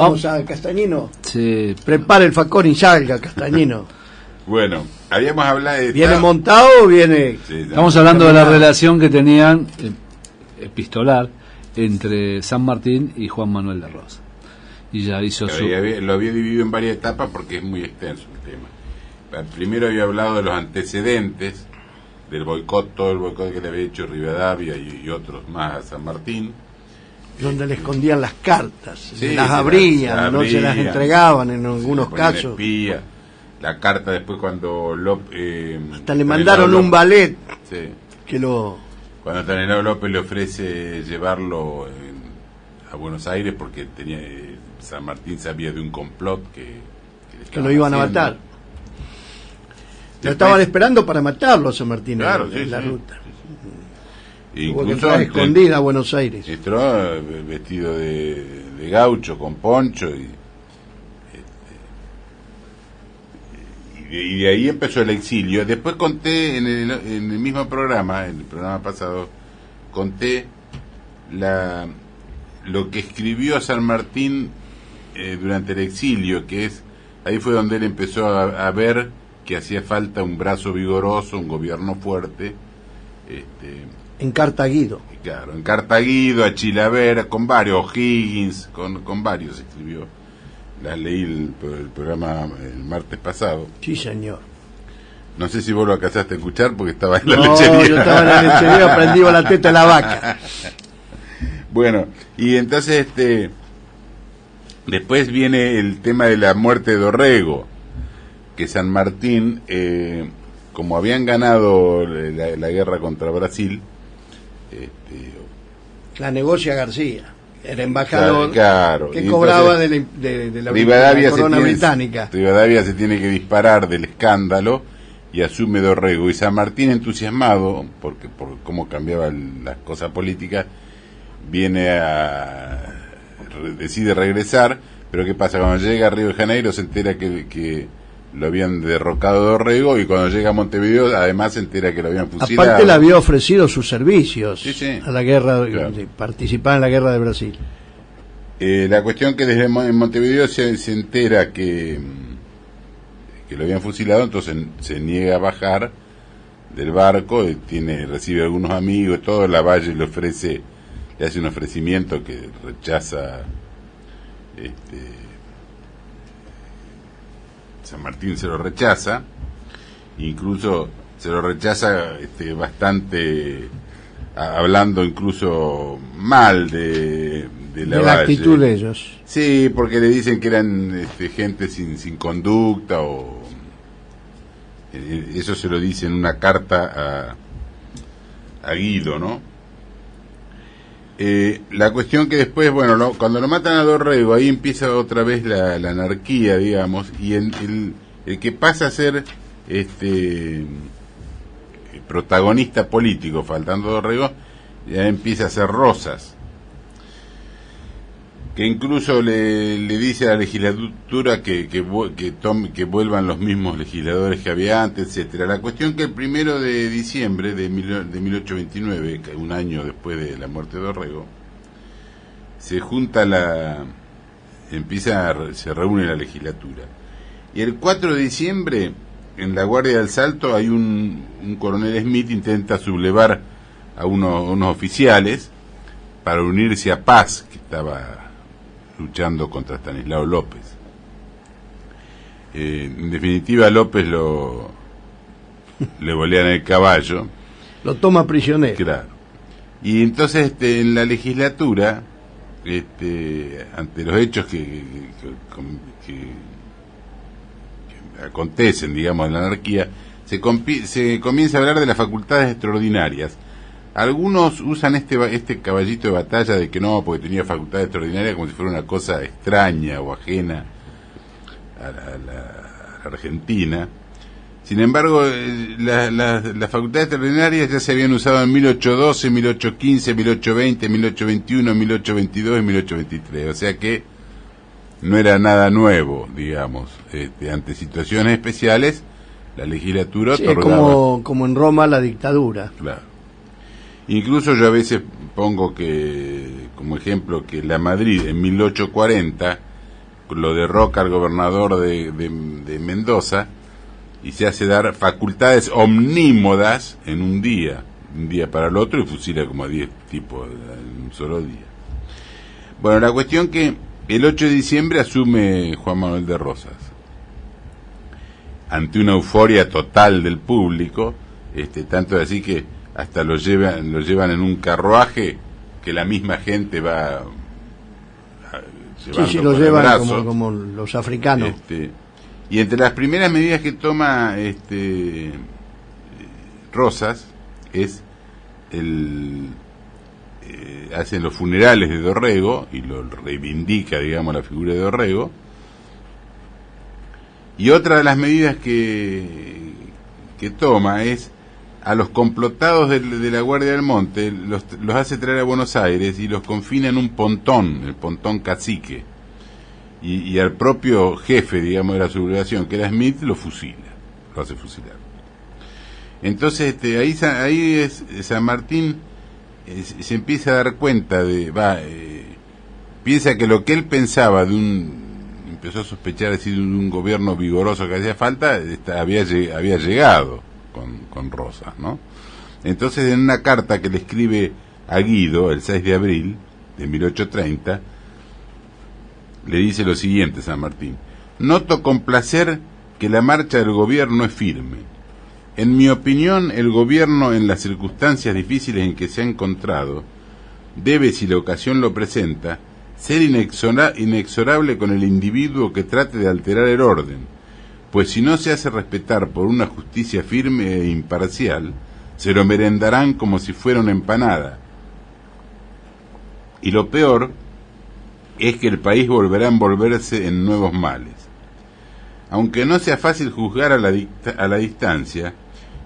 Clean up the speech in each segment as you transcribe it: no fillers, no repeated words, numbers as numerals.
Vamos a Castañino. Sí. Prepare el facón y salga, Castañino. Bueno, habíamos hablado de... ¿Viene montado o viene...? Sí, Estamos hablando de la relación que tenían epistolar entre San Martín y Juan Manuel de Rosas. Y ya hizo lo había dividido en varias etapas porque es muy extenso el tema. Primero había hablado de los antecedentes del boicot, todo el boicot que le había hecho Rivadavia y otros más a San Martín. Donde le escondían las cartas, Sí, las abrían, no se las entregaban en algunos casos. Espía. La carta después cuando López... hasta le mandaron un ballet sí. que lo... Cuando Stanislao López le ofrece llevarlo a Buenos Aires porque tenía San Martín sabía de un complot que lo iban a matar. Lo estaban esperando para matarlo a San Martín, claro, en la sí. ruta. Incluso escondida a Buenos Aires. Entró vestido de gaucho, con poncho y de ahí empezó el exilio. Después conté en el mismo programa, en el programa pasado, conté lo que escribió San Martín durante el exilio, que es, ahí fue donde él empezó a ver que hacía falta un brazo vigoroso, un gobierno fuerte. En Cartaguido. Claro, en Cartaguido, a Chilavera, con varios, O'Higgins, con varios escribió. Las leí el programa el martes pasado. Sí, señor. No sé si vos lo alcanzaste a escuchar porque estaba en la No, lechería. yo estaba en la lechería, prendido la teta de la vaca. Bueno, y entonces después viene el tema de la muerte de Dorrego, que San Martín, como habían ganado la guerra contra Brasil, la negocia García, el embajador, claro, que cobraba de la corona británica. Rivadavia se tiene que disparar del escándalo y asume Dorrego, y San Martín, entusiasmado por cómo cambiaban las cosas políticas, decide regresar. Pero ¿qué pasa? Cuando llega a Río de Janeiro se entera que lo habían derrocado Dorrego, y cuando llega a Montevideo además se entera que lo habían fusilado. Aparte le había ofrecido sus servicios sí. a la guerra, claro. de participar en la guerra de Brasil. La cuestión que desde en Montevideo se entera que lo habían fusilado, entonces se niega a bajar del barco, recibe a algunos amigos, todo. Lavalle le hace un ofrecimiento que rechaza San Martín, se lo rechaza, incluso se lo rechaza bastante, hablando incluso mal de Lavalle. La actitud de ellos. Sí, porque le dicen que eran gente sin conducta, eso se lo dice en una carta a Guido, ¿no? La cuestión que después, bueno, cuando lo matan a Dorrego, ahí empieza otra vez la anarquía, digamos, y el que pasa a ser protagonista político, faltando Dorrego, ya empieza a ser Rosas, que incluso le dice a la legislatura que vuelvan los mismos legisladores que había antes, etcétera. La cuestión que el 1 de diciembre de 1829, un año después de la muerte de Dorrego, se reúne la legislatura. Y el 4 de diciembre, en la Guardia del Salto, hay un coronel Smith intenta sublevar a unos oficiales para unirse a Paz, que estaba luchando contra Stanislao López. En definitiva, López le golean el caballo. Lo toma prisionero. Claro. Y entonces en la legislatura, ante los hechos que acontecen, digamos, en la anarquía, se comienza a hablar de las facultades extraordinarias. Algunos usan este caballito de batalla de que no, porque tenía facultades extraordinarias, como si fuera una cosa extraña o ajena a la Argentina. Sin embargo, las facultades extraordinarias ya se habían usado en 1812, 1815, 1820, 1821, 1822 y 1823. O sea que no era nada nuevo, digamos. Ante situaciones especiales, la legislatura otorgaba. Como en Roma la dictadura. Claro. Incluso yo a veces pongo como ejemplo que la Madrid en 1840 lo derroca al gobernador de Mendoza y se hace dar facultades omnímodas en un día para el otro, y fusila como a 10 tipos en un solo día. Bueno, la cuestión que el 8 de diciembre asume Juan Manuel de Rosas, ante una euforia total del público, tanto así que hasta lo llevan en un carruaje que la misma gente va sí, lo llevan como los africanos. Y entre las primeras medidas que toma Rosas es hacen los funerales de Dorrego y lo reivindica, digamos, la figura de Dorrego. Y otra de las medidas que toma es a los complotados de la Guardia del Monte, los hace traer a Buenos Aires y los confina en un pontón, el pontón Cacique, y al propio jefe, digamos, de la sublevación, que era Smith, lo hace fusilar. Entonces ahí San Martín se empieza a dar cuenta piensa que lo que él pensaba empezó a sospechar de un gobierno vigoroso que hacía falta, había llegado con Rosas, ¿no? Entonces, en una carta que le escribe a Guido el 6 de abril de 1830, le dice lo siguiente: San Martín: noto con placer que la marcha del gobierno es firme. En mi opinión, el gobierno, en las circunstancias difíciles en que se ha encontrado, debe, si la ocasión lo presenta, ser inexorable con el individuo que trate de alterar el orden, pues si no se hace respetar por una justicia firme e imparcial, se lo merendarán como si fuera una empanada. Y lo peor es que el país volverá a envolverse en nuevos males. Aunque no sea fácil juzgar a la distancia,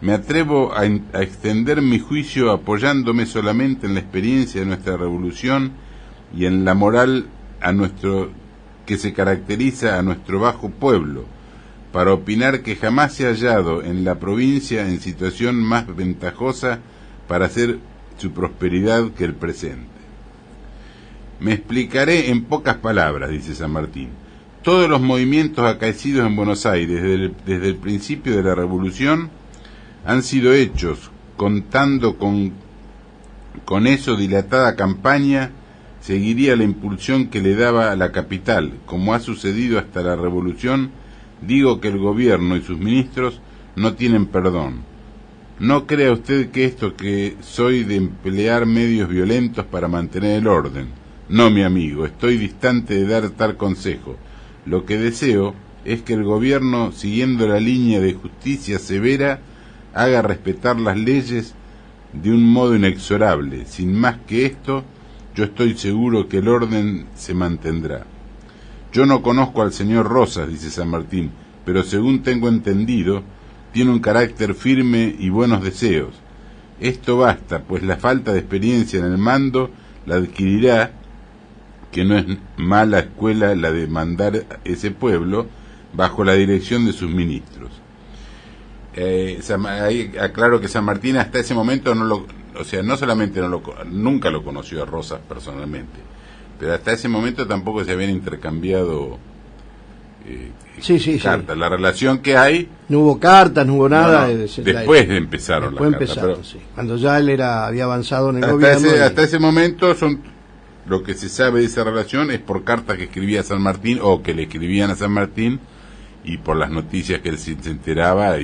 me atrevo a extender mi juicio apoyándome solamente en la experiencia de nuestra revolución y en la moral que se caracteriza a nuestro bajo pueblo, para opinar que jamás se ha hallado en la provincia en situación más ventajosa para hacer su prosperidad que el presente. Me explicaré en pocas palabras, dice San Martín. Todos los movimientos acaecidos en Buenos Aires desde el principio de la Revolución han sido hechos contando con eso dilatada campaña. Seguiría la impulsión que le daba a la capital, como ha sucedido hasta la Revolución. Digo que el gobierno y sus ministros no tienen perdón. No crea usted que esto que soy de emplear medios violentos para mantener el orden. No, mi amigo, estoy distante de dar tal consejo. Lo que deseo es que el gobierno, siguiendo la línea de justicia severa, haga respetar las leyes de un modo inexorable. Sin más que esto, yo estoy seguro que el orden se mantendrá. Yo no conozco al señor Rosas, dice San Martín, pero según tengo entendido, tiene un carácter firme y buenos deseos. Esto basta, pues la falta de experiencia en el mando la adquirirá, que no es mala escuela la de mandar ese pueblo bajo la dirección de sus ministros. Ahí aclaro que San Martín hasta ese momento no solamente nunca lo conoció a Rosas personalmente, pero hasta ese momento tampoco se habían intercambiado cartas. La relación que hay, no hubo cartas, no hubo nada. Después empezaron las cartas. Pero, sí. Cuando ya él había avanzado en el gobierno. Hasta ese momento lo que se sabe de esa relación es por cartas que escribía San Martín o que le escribían a San Martín, y por las noticias que él se enteraba.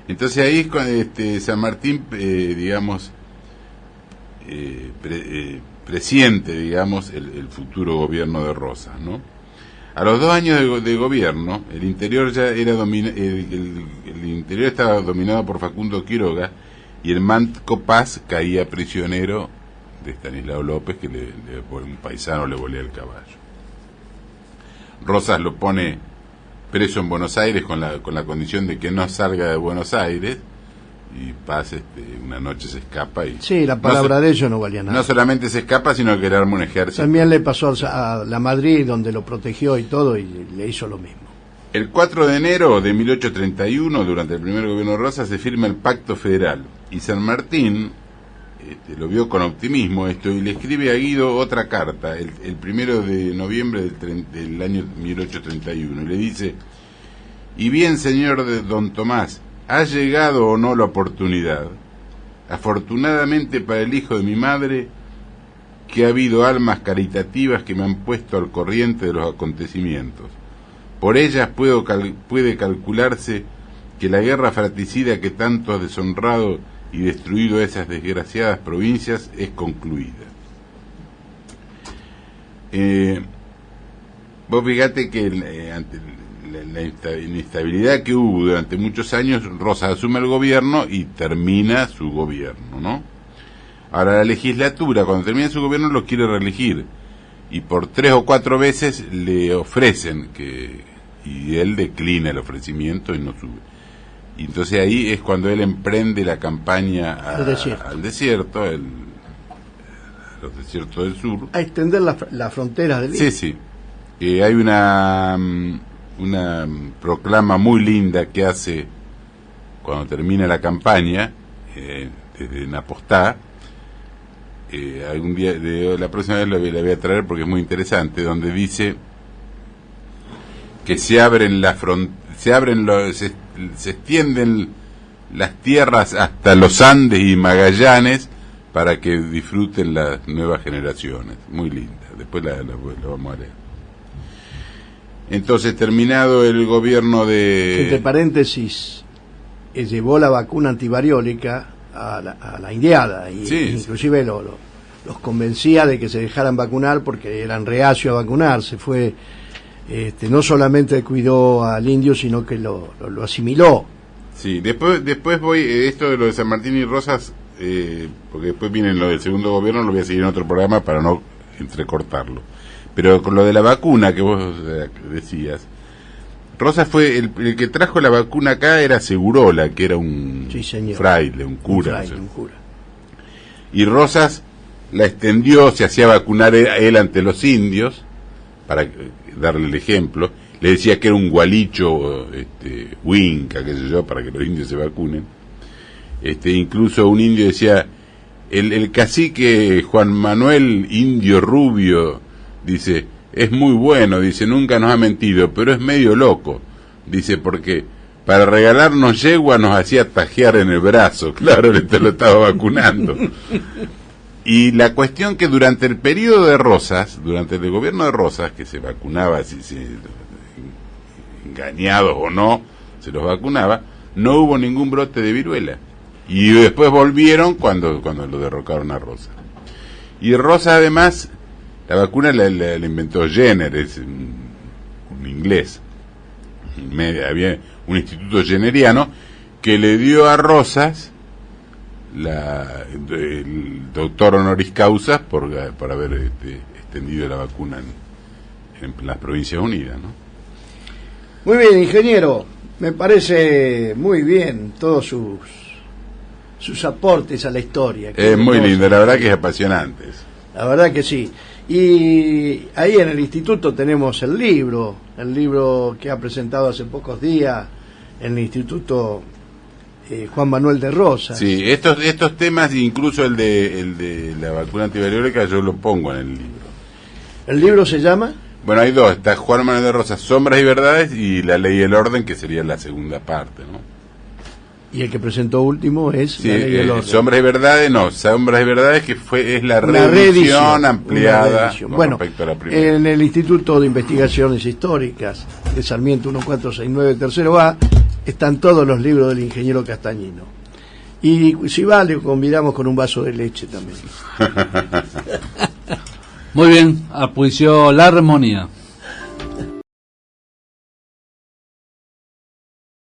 Entonces ahí es cuando San Martín, presiente, digamos, el futuro gobierno de Rosas, ¿no? A los 2 años de gobierno, el interior ya era el interior estaba dominado por Facundo Quiroga, y el Manco Paz caía prisionero de Estanislao López, que un paisano le volea el caballo. Rosas lo pone preso en Buenos Aires con la condición de que no salga de Buenos Aires, y Paz una noche se escapa. Sí, la palabra de ellos no valía nada. No solamente se escapa, sino que le arma un ejército. También le pasó a la Madrid, donde lo protegió y todo, y le hizo lo mismo. El 4 de enero de 1831, durante el primer gobierno de Rosas, se firma el Pacto Federal, y San Martín lo vio con optimismo esto y le escribe a Guido otra carta, el 1 de noviembre del año 1831, y le dice: y bien, señor de don Tomás, ¿ha llegado o no la oportunidad? Afortunadamente para el hijo de mi madre, que ha habido almas caritativas que me han puesto al corriente de los acontecimientos. Por ellas puede calcularse que la guerra fratricida que tanto ha deshonrado y destruido esas desgraciadas provincias es concluida. Vos fíjate que ante la inestabilidad que hubo durante muchos años, Rosas asume el gobierno y termina su gobierno, ¿no? Ahora la legislatura, cuando termina su gobierno, lo quiere reelegir, y por 3 o 4 veces le ofrecen y él declina el ofrecimiento y no sube. Y entonces ahí es cuando él emprende la campaña al desierto, los desiertos del sur. A extender las fronteras del Sí, sí. Hay una proclama muy linda que hace cuando termina la campaña, desde Napostá. Algún día, la próxima vez la voy a traer porque es muy interesante, donde dice que se extienden las tierras hasta los Andes y Magallanes para que disfruten las nuevas generaciones. Muy linda, después la vamos a leer. Entonces, terminado el gobierno de... Entre paréntesis, llevó la vacuna antivariólica a la indiada, y sí, inclusive los convencía de que se dejaran vacunar porque eran reacios a vacunarse. Fue... no solamente cuidó al indio, sino que lo asimiló. Sí, después voy, esto de lo de San Martín y Rosas, porque después viene lo del segundo gobierno, lo voy a seguir en otro programa para no entrecortarlo. Pero con lo de la vacuna que vos decías, Rosas fue el que trajo la vacuna acá, era Segurola, que era un fraile, un cura. Un cura. Y Rosas la extendió, se hacía vacunar él ante los indios, para darle el ejemplo, le decía que era un gualicho, huinca, qué sé yo, para que los indios se vacunen. Incluso un indio decía, el cacique Juan Manuel Indio Rubio, dice, es muy bueno, dice, nunca nos ha mentido, pero es medio loco, dice, porque para regalarnos yegua nos hacía tajear en el brazo, claro, lo estaba vacunando. Y la cuestión que durante el periodo de Rosas, durante el gobierno de Rosas, que se vacunaba, si engañados o no, se los vacunaba, no hubo ningún brote de viruela. Y después volvieron cuando lo derrocaron a Rosas. Y Rosas, además, la vacuna la inventó Jenner, es un inglés. Había un instituto jenneriano que le dio a Rosas el doctor honoris causa por haber extendido la vacuna en las Provincias Unidas, ¿no? Muy bien, ingeniero, me parece muy bien todos sus aportes a la historia. Es muy lindo, la verdad que es apasionante. La verdad que sí. Y ahí en el instituto tenemos el libro que ha presentado hace pocos días en el instituto Juan Manuel de Rosas. Sí, estos temas, incluso el de la vacuna antivariólica, yo lo pongo en el libro. ¿El libro se llama? Bueno, hay dos, está Juan Manuel de Rosas, Sombras y Verdades, y La Ley y el Orden, que sería la segunda parte, ¿no? Y el que presentó último es sí, La Ley y el Orden. Sombras y Verdades, no, Sombras y Verdades, que es la reedición ampliada con bueno, respecto a la primera. En el Instituto de Investigaciones Históricas de Sarmiento 1469, tercero A, están todos los libros del ingeniero Castañino. Y si va, le convidamos con un vaso de leche también. Muy bien, apuició la armonía.